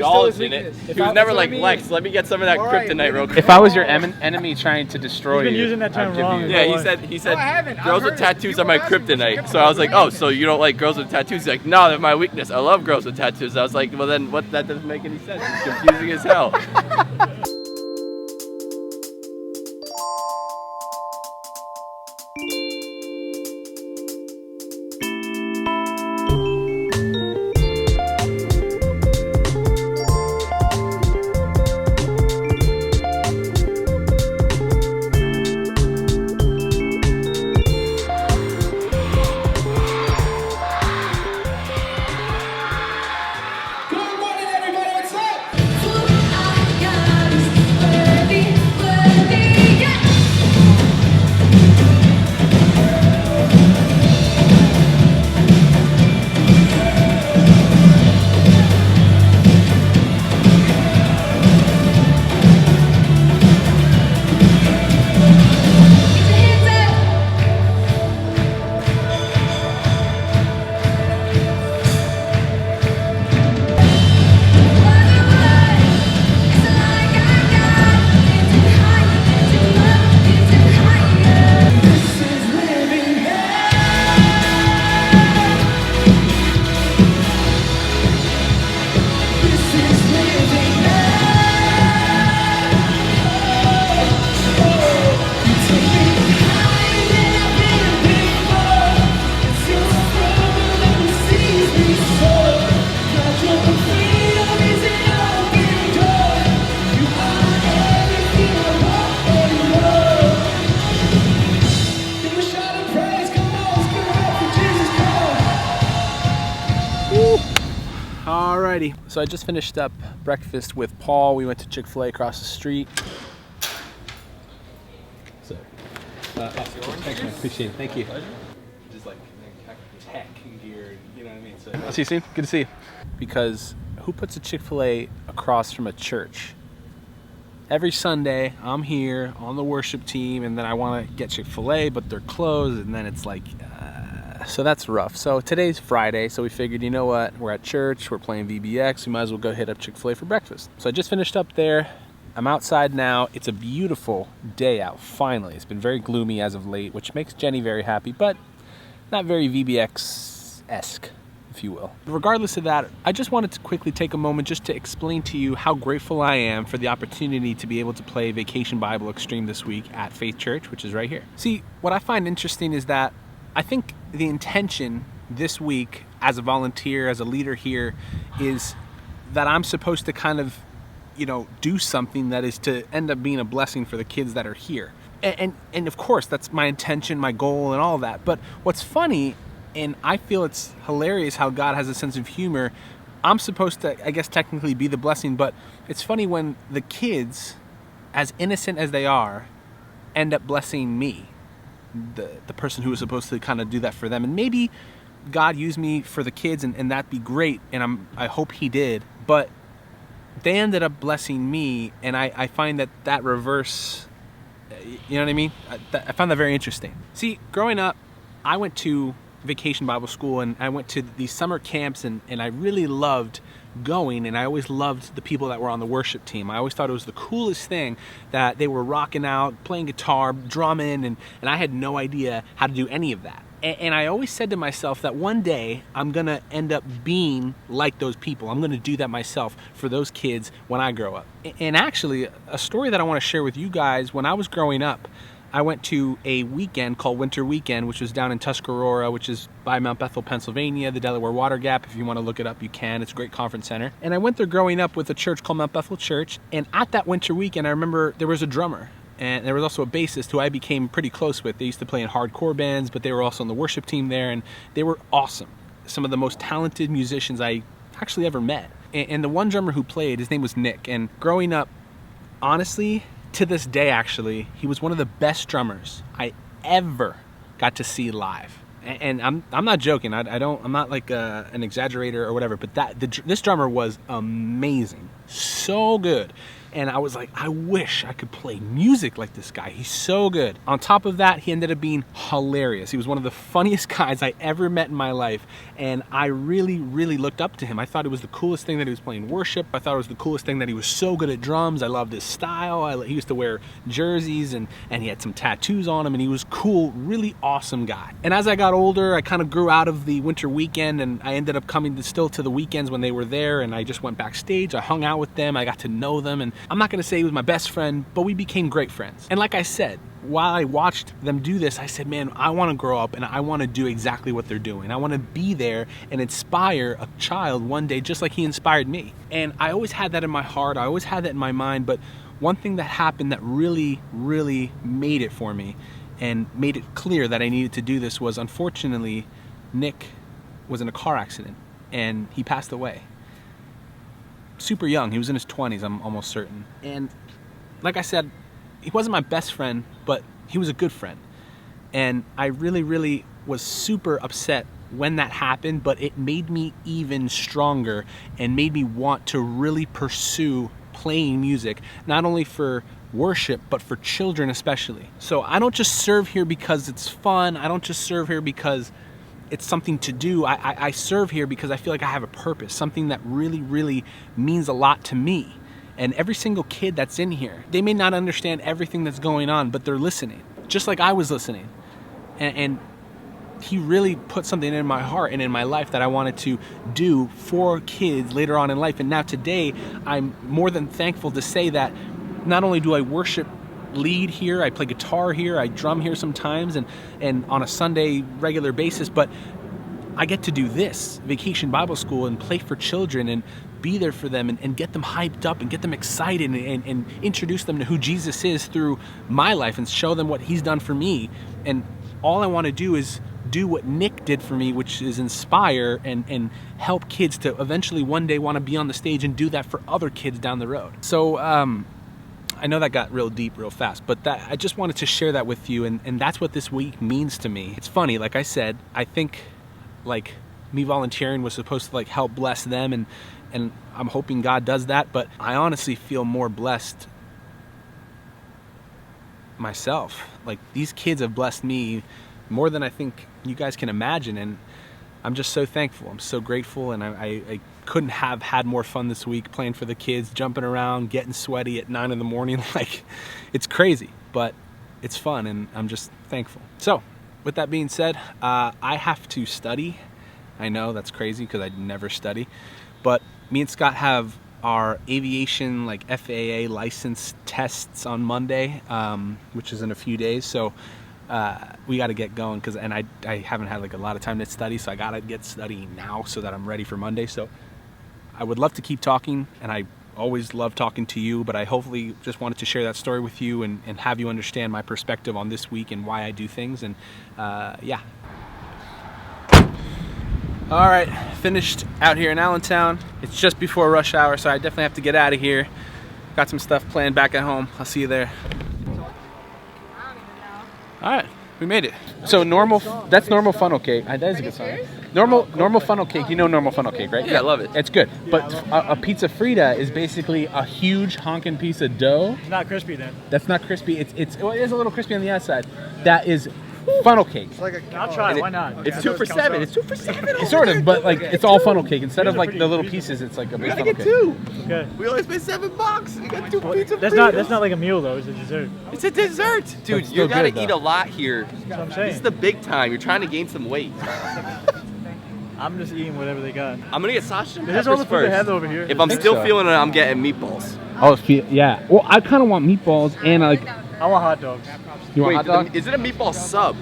indulged in it. He was never like, Lex, let me get some of that kryptonite real quick. If I was your enemy trying to destroy you, been using that term wrong. Yeah, he said girls with tattoos are my kryptonite. So I was like, oh, so you don't like girls with tattoos? He's like, no, they're my weakness. I love girls with tattoos. I was like, well then what? That doesn't make any sense. It's confusing as hell. Alrighty, so I just finished up breakfast with Paul. We went to Chick-fil-A across the street. So, thanks, man. Appreciate it. Thank you. Just like tech gear, you know what I mean? So, I'll see you soon. Good to see you. Because who puts a Chick-fil-A across from a church? Every Sunday, I'm here on the worship team, and then I want to get Chick-fil-A, but they're closed, and then it's like, so that's rough. So today's Friday, so we figured, you know what, we're at church, we're playing VBX, we might as well go hit up Chick-fil-A for breakfast. So I just finished up there. I'm outside now. It's a beautiful day out, finally. It's been very gloomy as of late, which makes Jenny very happy, but not very VBX-esque, if you will. Regardless of that, I just wanted to quickly take a moment just to explain to you how grateful I am for the opportunity to be able to play Vacation Bible Extreme this week at Faith Church, which is right here. See, what I find interesting is that I think the intention this week as a volunteer, as a leader here, is that I'm supposed to kind of, you know, do something that is to end up being a blessing for the kids that are here. And of course, that's my intention, my goal, and all of that. But what's funny, and I feel it's hilarious how God has a sense of humor, I'm supposed to, I guess, technically be the blessing, but it's funny when the kids, as innocent as they are, end up blessing me, the person who was supposed to kind of do that for them. And maybe God used me for the kids, and that'd be great, and I hope he did, but they ended up blessing me, and I find that reverse, you know what I mean? I found that very interesting. See, growing up, I went to Vacation Bible School, and I went to these summer camps, and I really loved going, and I always loved the people that were on the worship team. I always thought it was the coolest thing that they were rocking out, playing guitar, drumming, and I had no idea how to do any of that. And I always said to myself that one day I'm gonna end up being like those people. I'm gonna do that myself for those kids when I grow up. And actually, a story that I wanna share with you guys, when I was growing up, I went to a weekend called Winter Weekend, which was down in Tuscarora, which is by Mount Bethel, Pennsylvania, the Delaware Water Gap. If you want to look it up, you can. It's a great conference center. And I went there growing up with a church called Mount Bethel Church. And at that Winter Weekend, I remember there was a drummer. And there was also a bassist who I became pretty close with. They used to play in hardcore bands, but they were also on the worship team there. And they were awesome. Some of the most talented musicians I actually ever met. And the one drummer who played, his name was Nick. And growing up, honestly, to this day, actually, he was one of the best drummers I ever got to see live. And I'm not joking. I'm not like an exaggerator or whatever. But this drummer was amazing, so good. And I was like, I wish I could play music like this guy. He's so good. On top of that, he ended up being hilarious. He was one of the funniest guys I ever met in my life. And I really, really looked up to him. I thought it was the coolest thing that he was playing worship. I thought it was the coolest thing that he was so good at drums. I loved his style. He used to wear jerseys and he had some tattoos on him, and he was cool, really awesome guy. And as I got older, I kind of grew out of the winter weekend, and I ended up coming still to the weekends when they were there, and I just went backstage. I hung out with them. I got to know them, and I'm not gonna say he was my best friend, but we became great friends. And like I said, while I watched them do this, I said, man, I want to grow up and I want to do exactly what they're doing. I want to be there and inspire a child one day just like he inspired me. And I always had that in my heart. I always had that in my mind. But one thing that happened that really, really made it for me and made it clear that I needed to do this was, unfortunately, Nick was in a car accident and he passed away. Super young. He was in his 20s, I'm almost certain. And like I said, he wasn't my best friend, but he was a good friend. And I really, really was super upset when that happened, but it made me even stronger and made me want to really pursue playing music, not only for worship, but for children especially. So I don't just serve here because it's fun. I don't just serve here because it's something to do. I serve here because I feel like I have a purpose, something that really, really means a lot to me. And every single kid that's in here, they may not understand everything that's going on, but they're listening, just like I was listening. And he really put something in my heart and in my life that I wanted to do for kids later on in life. And now today, I'm more than thankful to say that not only do I worship lead here, I play guitar here, I drum here sometimes and on a Sunday regular basis, but I get to do this, Vacation Bible School, and play for children and be there for them and get them hyped up and get them excited and introduce them to who Jesus is through my life and show them what he's done for me. And all I want to do is do what Nick did for me, which is inspire and help kids to eventually one day want to be on the stage and do that for other kids down the road. So I know that got real deep real fast, but I just wanted to share that with you, and that's what this week means to me. It's funny, like I said, I think like me volunteering was supposed to like help bless them, and I'm hoping God does that, but I honestly feel more blessed myself. Like, these kids have blessed me more than I think you guys can imagine, and I'm just so thankful. I'm so grateful, and I couldn't have had more fun this week playing for the kids, jumping around, getting sweaty at 9 in the morning. Like, it's crazy, but it's fun, and I'm just thankful. So with that being said, I have to study. I know that's crazy because I never study, but me and Scott have our aviation like FAA license tests on Monday, which is in a few days. So we got to get going and I haven't had like a lot of time to study, so I got to get studying now so that I'm ready for Monday. So I would love to keep talking, and I always love talking to you, but I hopefully just wanted to share that story with you and have you understand my perspective on this week and why I do things. And yeah. All right, finished out here in Allentown. It's just before rush hour, so I definitely have to get out of here. Got some stuff planned back at home. I'll see you there. All right, we made it. So that's normal funnel cake. That is a good song. Normal funnel cake. You know normal funnel cake, right? Yeah, I love it. It's good. But a pizza Frita is basically a huge honking piece of dough. It's not crispy then. That's not crispy. Well, it is a little crispy on the outside. That is funnel cake. I'll try it. Why not? It's 2 for $7. It's 2 for $7. Sort of, but like it's all funnel cake. Instead of like the little pieces, it's like a big funnel cake. Get 2. Okay. We only spent $7. You got 2 pizza. That's not like a meal though. It's a dessert. It's a dessert, dude. You gotta eat a lot here. That's what I'm saying. This is the big time. You're trying to gain some weight. I'm just eating whatever they got. I'm gonna get sausage and Is this peppers all the food first. they have over here? If I'm still feeling it, I'm getting meatballs. Oh, yeah. Well, I kind of want meatballs and like. I want hot dogs. You want hot dog? Is it a meatball sub?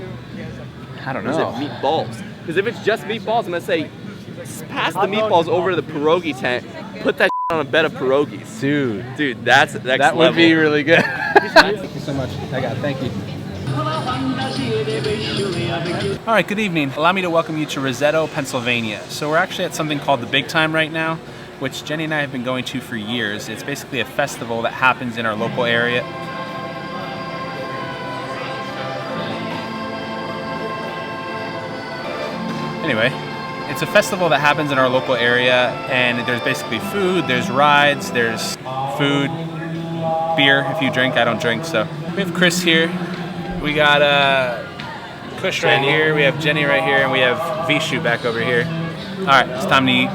I don't Or is it know. meatballs? Because if it's just meatballs, I'm gonna say, pass the meatballs over to the pierogi tent. Put that on a bed of pierogies. Dude, that's next that level. would be really good. Thank you so much. I got it. Thank you. All right, good evening. Allow me to welcome you to Rosetto, Pennsylvania. So we're actually at something called the Big Time right now, which Jenny and I have been going to for years. It's basically a festival that happens in our local area. Anyway, it's a festival that happens in our local area, and there's basically food, there's rides, there's food, beer if you drink. I don't drink, so. We have Chris here. We got Kush right here. We have Jenny right here, and we have Vishu back over here. All right, it's time to eat.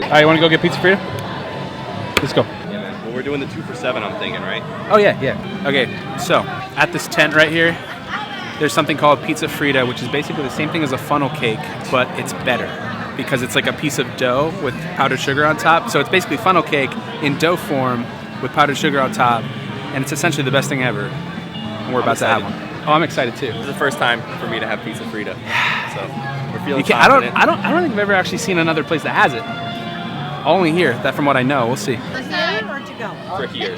All right, you want to go get pizza Frida? Let's go. Yeah, man. Well, we're doing the 2 for $7, I'm thinking, right? Oh yeah. Okay, so at this tent right here, there's something called Pizza Frida, which is basically the same thing as a funnel cake, but it's better because it's like a piece of dough with powdered sugar on top. So it's basically funnel cake in dough form with powdered sugar on top, and it's essentially the best thing ever. And we're about to have one. Oh, I'm excited too. This is the first time for me to have Pizza Frida, so we're feeling I don't confident. think I've ever actually seen another place that has it. Only here, that from what I know. We'll see. For here or to go? For here.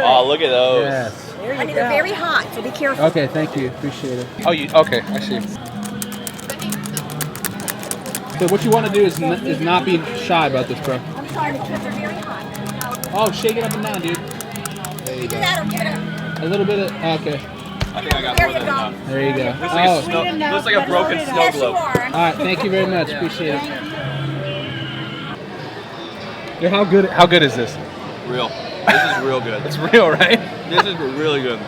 Oh, look at those. Yes. I mean, they're very hot, so be careful. Okay, thank you. Appreciate it. Oh, okay, I see. So what you want to do is not be shy about this, bro. I'm sorry, because they're very hot. Oh, shake it up and down, dude. You do that or give it A little bit of, okay. I think I got There more you than go. enough. There you go. Looks like, Oh, looks like a broken snow Yes, you globe. are. all right, thank you very much. Appreciate it. Dude, how good is this? Real. This is real good. It's real, right? This is really good.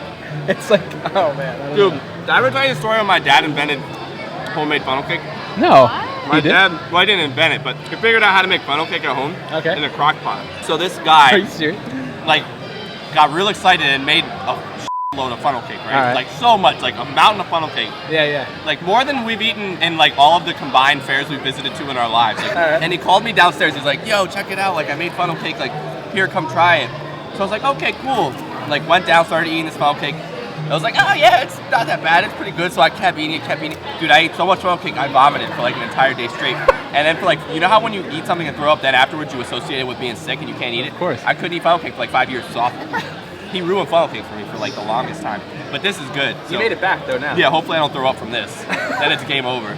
It's like, oh man. I don't Dude, know. did I ever tell you the story when my dad invented homemade funnel cake? No. My He did? dad, well, I didn't invent it, but he figured out how to make funnel cake at home Okay. in a crock pot. So this Are guy, you serious? like, got real excited and made a load of funnel cake, right? All right. Like, so much, like a mountain of funnel cake. Yeah. Like, more than we've eaten in, like, all of the combined fairs we've visited to in our lives. Like, All right. And he called me downstairs. He's like, yo, check it out. Like, I made funnel cake. Like, here, come try it. So I was like, okay, cool. Like, went down, started eating this funnel cake. I was like, oh, yeah, it's not that bad. It's pretty good. So I kept eating it. Dude, I ate so much funnel cake, I vomited for, like, an entire day straight. And then for, like, you know how when you eat something and throw up, then afterwards you associate it with being sick and you can't eat it? Of course. I couldn't eat funnel cake for, like, 5 years. It's awful. He ruined funnel cake for me for, like, the longest time. But this is good. You made it back though now. Yeah, hopefully I don't throw up from this. Then it's game over.